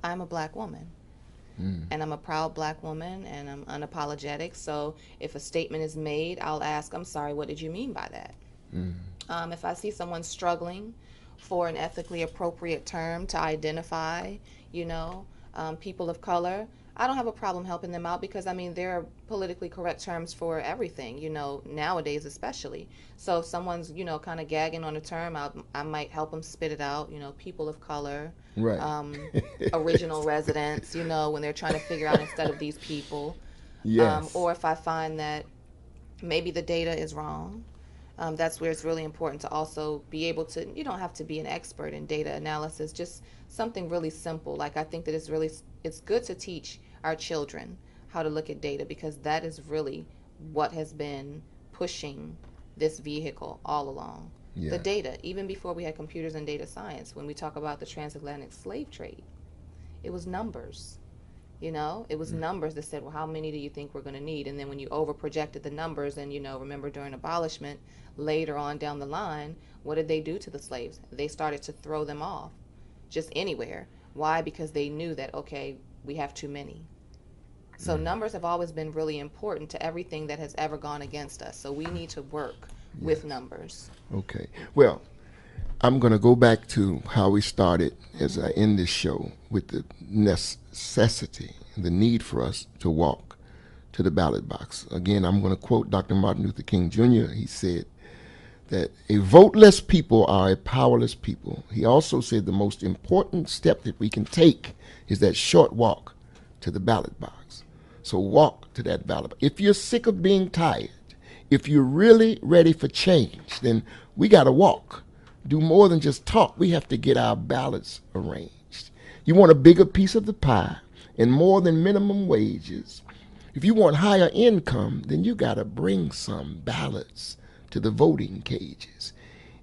a black woman. And I'm a proud black woman, and I'm unapologetic. So if a statement is made, I'll ask, I'm sorry, what did you mean by that? If I see someone struggling for an ethically appropriate term to identify, people of color, I don't have a problem helping them out, because, there are politically correct terms for everything, nowadays especially. So if someone's, kind of gagging on a term, I might help them spit it out, people of color. Right. Original residents, when they're trying to figure out instead of these people. Yes. Or if I find that maybe the data is wrong, that's where it's really important to also be able to, you don't have to be an expert in data analysis, just something really simple. Like, I think that it's good to teach our children how to look at data, because that is really what has been pushing this vehicle all along. Yeah. The data, even before we had computers and data science, when we talk about the transatlantic slave trade, it was numbers. It was numbers that said, well, how many do you think we're going to need? And then when you over projected the numbers, and, remember during abolishment, later on down the line, what did they do to the slaves? They started to throw them off just anywhere. Why? Because they knew that, okay, we have too many. So numbers have always been really important to everything that has ever gone against us. So we need to work with numbers. Okay. Well, I'm going to go back to how we started as I end this show, with the necessity, the need for us to walk to the ballot box. Again, I'm going to quote Dr. Martin Luther King Jr. He said that a voteless people are a powerless people. He also said the most important step that we can take is that short walk to the ballot box. So walk to that ballot box. If you're sick of being tired, if you're really ready for change, then we got to walk. Do more than just talk. We have to get our ballots arranged. You want a bigger piece of the pie and more than minimum wages. If you want higher income, then you got to bring some ballots to the voting cages.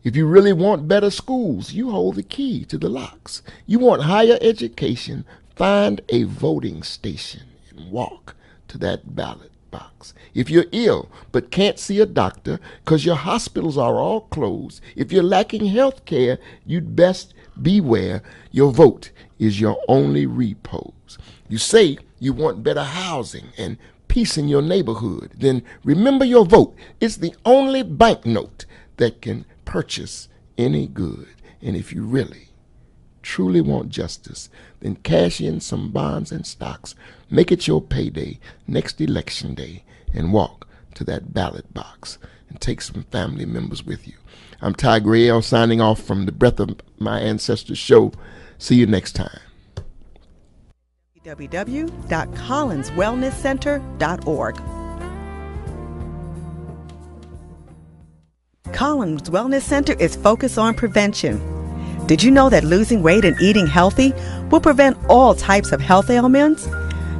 If you really want better schools, you hold the key to the locks. You want higher education, find a voting station and walk to that ballot box. If you're ill but can't see a doctor because your hospitals are all closed, if you're lacking health care, you'd best beware. Your vote is your only repose. You say you want better housing and peace in your neighborhood, then remember your vote. It's the only banknote that can purchase any good. And if you really, truly want justice, then cash in some bonds and stocks. Make it your payday next election day and walk to that ballot box. and take some family members with you. I'm Ty Grayel signing off from the Breath of My Ancestors show. See you next time. www.collinswellnesscenter.org. Collins Wellness Center is focused on prevention. Did you know that losing weight and eating healthy will prevent all types of health ailments?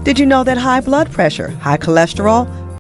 Did you know that high blood pressure, high cholesterol,